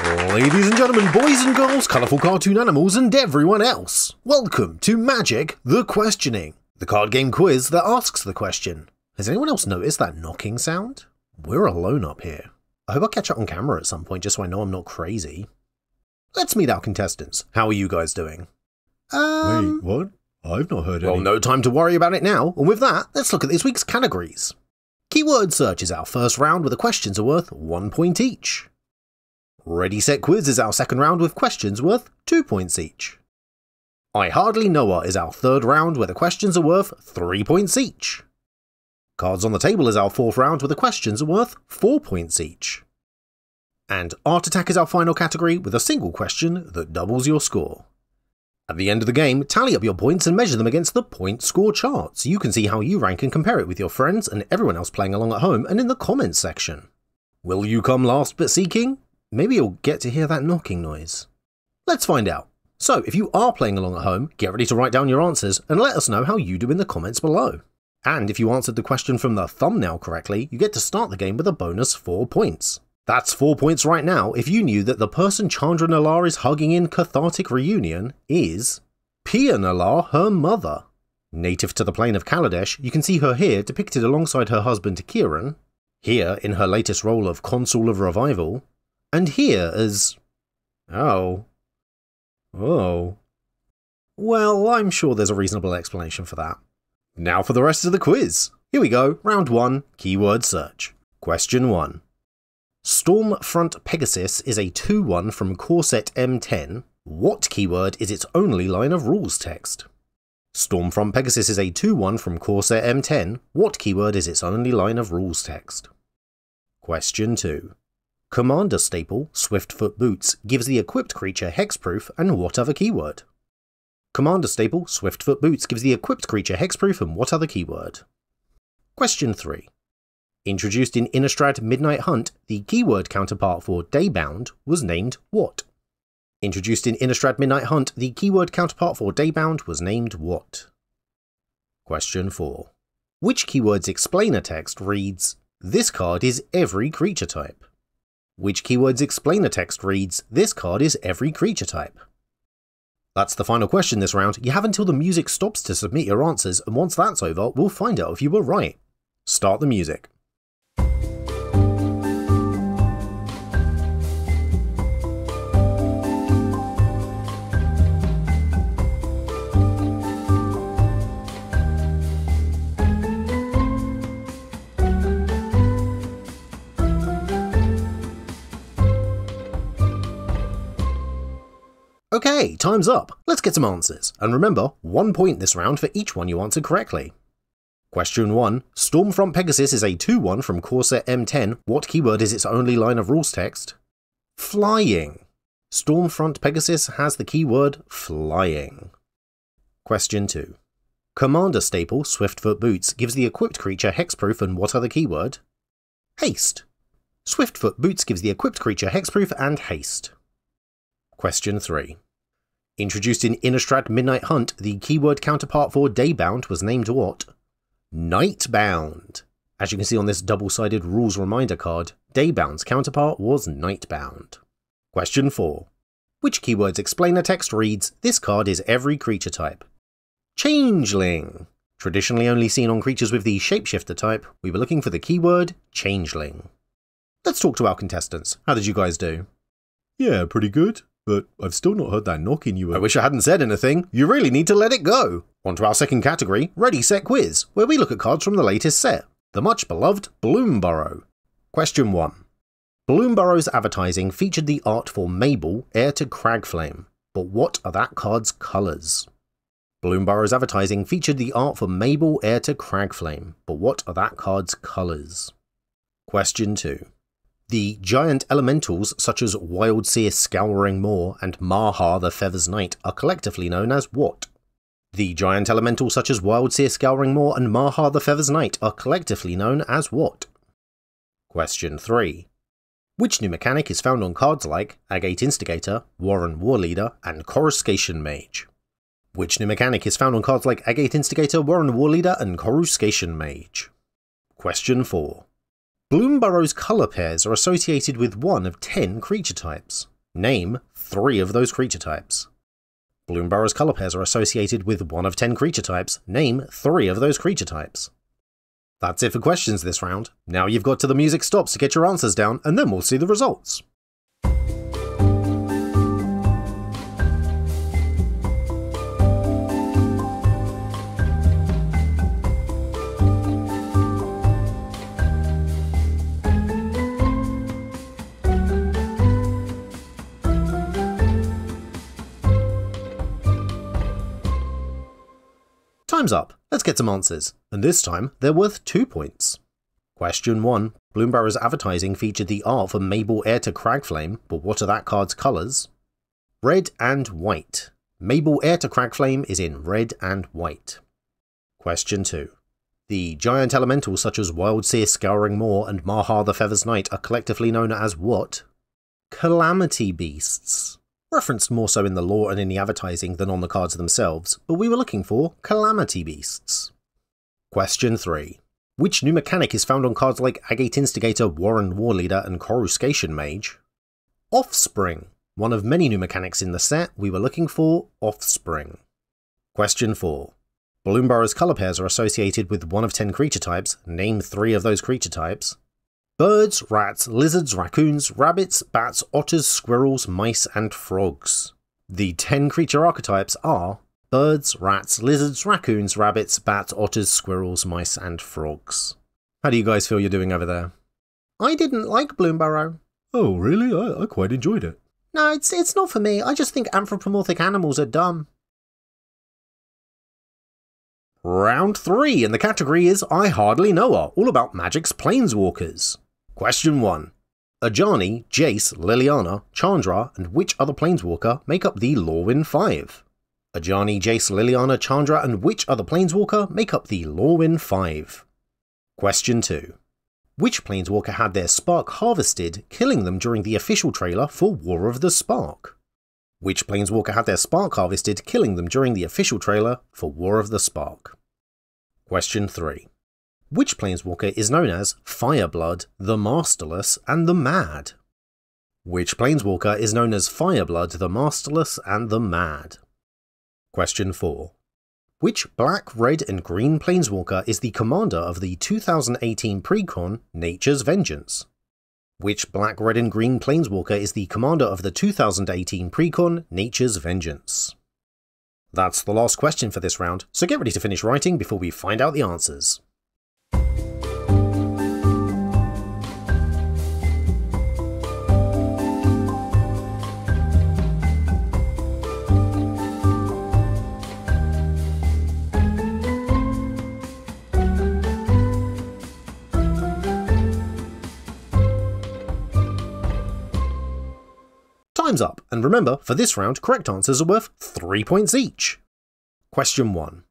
Ladies and gentlemen, boys and girls, colourful cartoon animals and everyone else, welcome to Magic the Questioning, the card game quiz that asks the question. Has anyone else noticed that knocking sound? We're alone up here. I hope I'll catch it on camera at some point just so I know I'm not crazy. Let's meet our contestants. How are you guys doing? Wait, what? I've not heard any. Well, no time to worry about it now, and with that, let's look at this week's categories. Keyword search is our first round where the questions are worth 1 point each. Ready Set Quiz is our second round with questions worth 2 points each. I Hardly Know Her is our third round where the questions are worth 3 points each. Cards on the Table is our fourth round where the questions are worth 4 points each. And Art Attack is our final category with a single question that doubles your score. At the end of the game, tally up your points and measure them against the point score chart so you can see how you rank and compare it with your friends and everyone else playing along at home and in the comments section. Will you come last but seeking? Maybe you'll get to hear that knocking noise. Let's find out. So, if you are playing along at home, get ready to write down your answers and let us know how you do in the comments below. And if you answered the question from the thumbnail correctly, you get to start the game with a bonus 4 points. That's 4 points right now if you knew that the person Chandra Nalar is hugging in Cathartic Reunion is Pia Nalar, her mother. Native to the plane of Kaladesh, you can see her here depicted alongside her husband Kieran, here in her latest role of Consul of Revival, and here as... Oh. Well, I'm sure there's a reasonable explanation for that. Now for the rest of the quiz. Here we go, round 1, keyword search. Question 1. Stormfront Pegasus is a 2/1 from core set M10. What keyword is its only line of rules text? Stormfront Pegasus is a 2/1 from core set M10. What keyword is its only line of rules text? Question 2. Commander Staple, Swiftfoot Boots, gives the equipped creature hexproof and what other keyword? Commander Staple, Swiftfoot Boots gives the equipped creature hexproof and what other keyword? Question 3. Introduced in Innistrad Midnight Hunt, the keyword counterpart for Daybound was named what? Introduced in Innistrad Midnight Hunt, the keyword counterpart for Daybound was named what? Question 4. Which keyword's explainer text reads, "This card is every creature type"? Which keyword's explainer text reads, "This card is every creature type"? That's the final question this round. You have until the music stops to submit your answers, and once that's over, we'll find out if you were right. Start the music. Okay, time's up. Let's get some answers. And remember, 1 point this round for each one you answered correctly. Question 1. Stormfront Pegasus is a 2/1 from core set M10. What keyword is its only line of rules text? Flying. Stormfront Pegasus has the keyword flying. Question 2. Commander Staple, Swiftfoot Boots, gives the equipped creature hexproof and what other keyword? Haste. Swiftfoot Boots gives the equipped creature hexproof and haste. Question 3. Introduced in Innistrad Midnight Hunt, the keyword counterpart for Daybound was named what? Nightbound. As you can see on this double-sided rules reminder card, Daybound's counterpart was Nightbound. Question 4. Which keyword's explainer text reads, "This card is every creature type"? Changeling. Traditionally only seen on creatures with the Shapeshifter type, we were looking for the keyword Changeling. Let's talk to our contestants. How did you guys do? Yeah, pretty good. But I've still not heard that knocking you were... I wish I hadn't said anything. You really need to let it go. On to our second category, Ready Set Quiz, where we look at cards from the latest set, the much beloved Bloomburrow. Question 1. Bloomburrow's advertising featured the art for Mabel, heir to Cragflame, but what are that card's colours? Bloomburrow's advertising featured the art for Mabel, heir to Cragflame, but what are that card's colours? Question 2. The giant elementals such as Wildseer Scouring Moor and Maha the Feathers Knight are collectively known as what? The giant elementals such as Wildseer Scouring Moor and Maha the Feathers Knight are collectively known as what? Question 3. Which new mechanic is found on cards like Agate Instigator, Warren Warleader, and Coruscation Mage? Which new mechanic is found on cards like Agate Instigator, Warren Warleader, and Coruscation Mage? Question 4. Bloomburrow's colour pairs are associated with one of 10 creature types. Name 3 of those creature types. Bloomburrow's colour pairs are associated with one of 10 creature types. Name 3 of those creature types. That's it for questions this round. Now you've got till the music stops to get your answers down, and then we'll see the results. Time's up. Let's get some answers, and this time they're worth 2 points. Question 1. Bloomburrow's advertising featured the art for Mabel heir to Cragflame, but what are that card's colours? Red and white. Mabel heir to Cragflame is in red and white. Question 2. The giant elementals such as Wildseer Scouring Moor and Mahar the Feathers Knight are collectively known as what? Calamity Beasts. Referenced more so in the lore and in the advertising than on the cards themselves, but we were looking for Calamity Beasts. Question 3. Which new mechanic is found on cards like Agate Instigator, Warren Warleader, and Coruscation Mage? Offspring. One of many new mechanics in the set, we were looking for Offspring. Question 4. Bloomburrow's colour pairs are associated with one of 10 creature types. Name 3 of those creature types. Birds, rats, lizards, raccoons, rabbits, bats, otters, squirrels, mice, and frogs. The 10 creature archetypes are birds, rats, lizards, raccoons, rabbits, bats, otters, squirrels, mice, and frogs. How do you guys feel you're doing over there? I didn't like Bloomburrow. Oh, really? I quite enjoyed it. No, it's not for me. I just think anthropomorphic animals are dumb. Round 3, and the category is I Hardly Know Her, all about Magic's Planeswalkers. Question 1. Ajani, Jace, Liliana, Chandra, and which other Planeswalker make up the Lorwyn 5? Ajani, Jace, Liliana, Chandra, and which other Planeswalker make up the Lorwyn 5? Question 2. Which Planeswalker had their Spark harvested, killing them during the official trailer for War of the Spark? Which Planeswalker had their Spark harvested, killing them during the official trailer for War of the Spark? Question 3. Which Planeswalker is known as Fireblood, the Masterless, and the Mad? Which Planeswalker is known as Fireblood, the Masterless, and the Mad? Question 4. Which black, red, and green Planeswalker is the commander of the 2018 Precon Nature's Vengeance? Which black, red, and green Planeswalker is the commander of the 2018 Precon Nature's Vengeance? That's the last question for this round, so get ready to finish writing before we find out the answers. Time's up, and remember, for this round, correct answers are worth 3 points each. Question 1.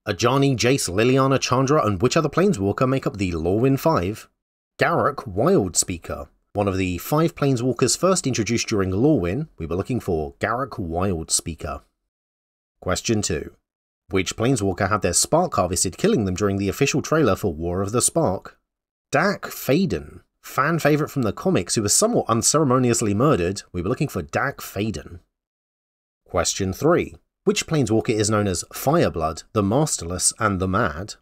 Ajani, Jace, Liliana, Chandra, and which other Planeswalker make up the Lorwyn 5? Garruk, Wildspeaker. One of the 5 Planeswalkers first introduced during Lorwyn, we were looking for Garruk, Wildspeaker. Question 2. Which Planeswalker had their Spark harvested, killing them during the official trailer for War of the Spark? Dak Faden. Fan favourite from the comics who was somewhat unceremoniously murdered, we were looking for Dak Faden. Question 3. Which Planeswalker is known as Fireblood, the Masterless, and the Mad?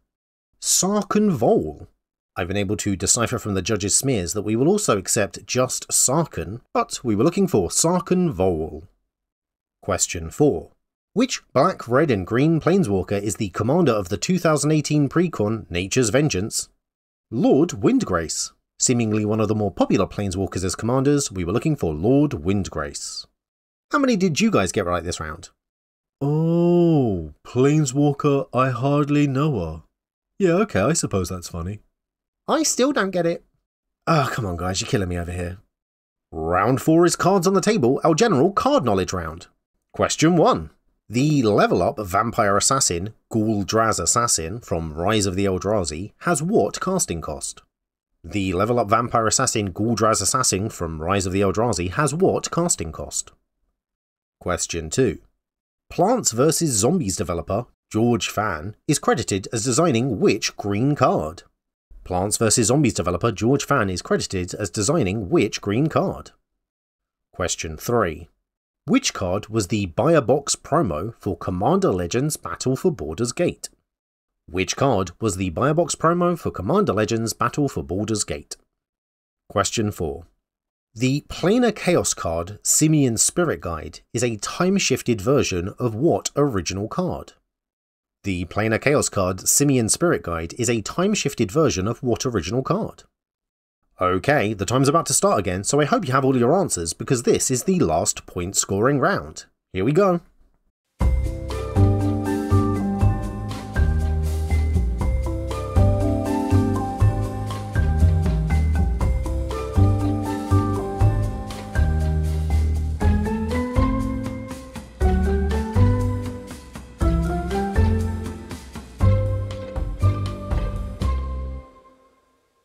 Sarkhan Vol. I've been able to decipher from the judges' smears that we will also accept just Sarkhan, but we were looking for Sarkhan Vol. Question 4. Which black, red, and green Planeswalker is the commander of the 2018 Precon Nature's Vengeance? Lord Windgrace. Seemingly one of the more popular Planeswalkers as commanders, we were looking for Lord Windgrace. How many did you guys get right this round? Oh, Planeswalker I Hardly Know Her. Yeah, okay, I suppose that's funny. I still don't get it. Oh, come on guys, you're killing me over here. Round 4 is Cards on the Table, our general card knowledge round. Question 1. The level up Vampire Assassin, Ghoul-Draz Assassin from Rise of the Eldrazi has what casting cost? The level up Vampire Assassin, Ghoul-Draz Assassin from Rise of the Eldrazi has what casting cost? Question 2. Plants vs. Zombies developer, George Fan, is credited as designing which green card? Plants vs. Zombies developer George Fan is credited as designing which green card? Question 3. Which card was the Buy a Box promo for Commander Legends Battle for Baldur's Gate? Which card was the Buy a Box promo for Commander Legends Battle for Baldur's Gate? Question 4. The Planar Chaos card Simian's Spirit Guide is a time-shifted version of what original card? The Planar Chaos card Simian's Spirit Guide is a time-shifted version of what original card? Okay, the time's about to start again, so I hope you have all your answers because this is the last point scoring round. Here we go.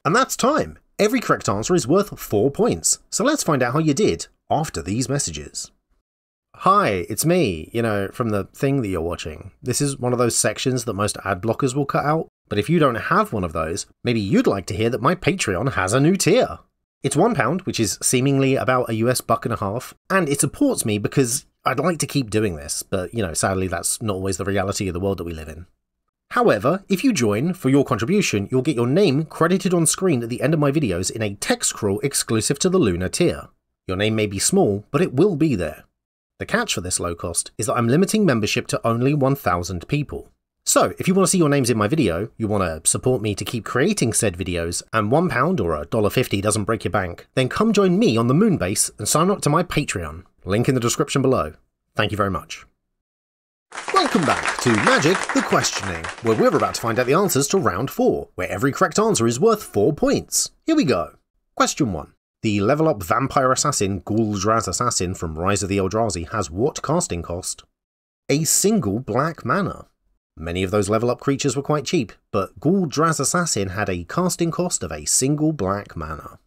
And that's time! Every correct answer is worth 4 points, so let's find out how you did after these messages. Hi, it's me, from the thing that you're watching. This is one of those sections that most ad blockers will cut out, but if you don't have one of those, maybe you'd like to hear that my Patreon has a new tier. It's £1, which is seemingly about a US $1.50, and it supports me because I'd like to keep doing this, but sadly that's not always the reality of the world that we live in. However, if you join, for your contribution, you'll get your name credited on screen at the end of my videos in a text crawl exclusive to the Lunar tier. Your name may be small, but it will be there. The catch for this low cost is that I'm limiting membership to only 1,000 people. So, if you want to see your names in my video, you want to support me to keep creating said videos, and £1 or $1.50 doesn't break your bank, then come join me on the Moonbase and sign up to my Patreon. Link in the description below. Thank you very much. Welcome back to Magic the Questioning, where we're about to find out the answers to round 4, where every correct answer is worth 4 points. Here we go. Question 1. The level up vampire assassin Ghoul-Draz Assassin from Rise of the Eldrazi has what casting cost? A single black mana. Many of those level up creatures were quite cheap, but Ghoul-Draz Assassin had a casting cost of a single black mana.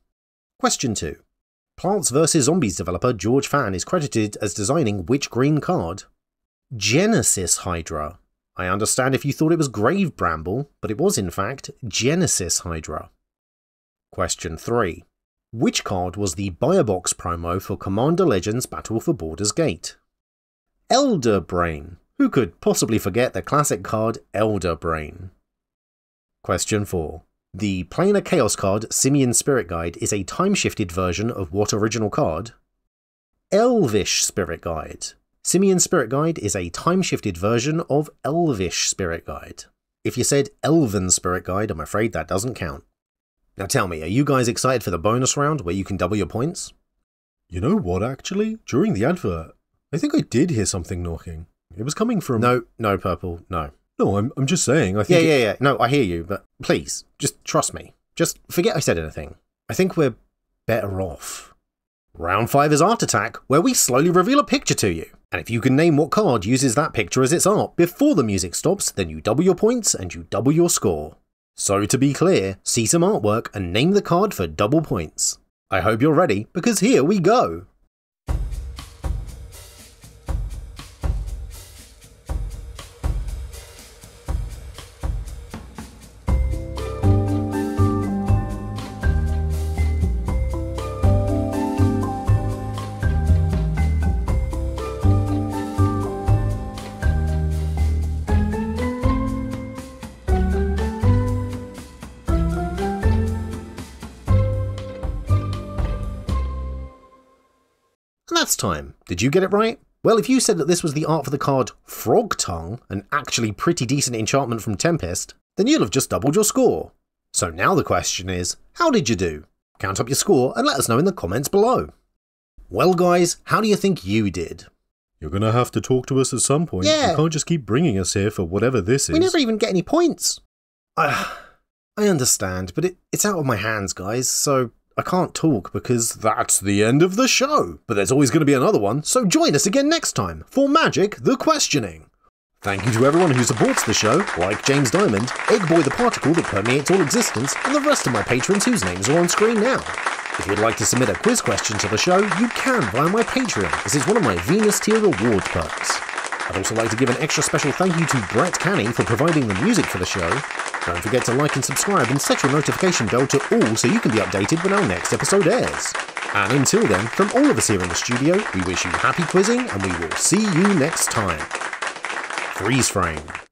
Question 2. Plants vs. Zombies developer George Fan is credited as designing which green card? Genesis Hydra. I understand if you thought it was Grave Bramble, but it was in fact Genesis Hydra. Question 3. Which card was the Buy a Box promo for Commander Legends Battle for Baldur's Gate? Elder Brain. Who could possibly forget the classic card Elder Brain? Question 4. The Planar Chaos card Simian's Spirit Guide is a time-shifted version of what original card? Elvish Spirit Guide. Simian's Spirit Guide is a time-shifted version of Elvish Spirit Guide. If you said Elven Spirit Guide, I'm afraid that doesn't count. Now tell me, are you guys excited for the bonus round where you can double your points? You know what, actually? During the advert, I think I did hear something knocking. It was coming from... No, Purple, no. No, I'm just saying, I think... Yeah. No, I hear you, but please, just trust me. Just forget I said anything. I think we're better off. Round 5 is Art Attack, where we slowly reveal a picture to you. And if you can name what card uses that picture as its art before the music stops, then you double your points and you double your score. So to be clear, see some artwork and name the card for double points. I hope you're ready, because here we go! That's time. Did you get it right? Well, if you said that this was the art for the card Frog Tongue, an actually pretty decent enchantment from Tempest, then you'll have just doubled your score. So now the question is, how did you do? Count up your score and let us know in the comments below. Well guys, how do you think you did? You're gonna have to talk to us at some point. Yeah. You can't just keep bringing us here for whatever this is. We never even get any points. I understand, but it's out of my hands, guys, so I can't talk because that's the end of the show. But there's always going to be another one, so join us again next time for Magic the Questioning. Thank you to everyone who supports the show, like James Diamond, Eggboy the Particle that permeates all existence, and the rest of my patrons whose names are on screen now. If you'd like to submit a quiz question to the show, you can via my Patreon. This is one of my Venus tier reward perks. I'd also like to give an extra special thank you to Brett Canny for providing the music for the show, Don't forget to like and subscribe and set your notification bell to all so you can be updated when our next episode airs. And until then, from all of us here in the studio, we wish you happy quizzing and we will see you next time. Freeze frame.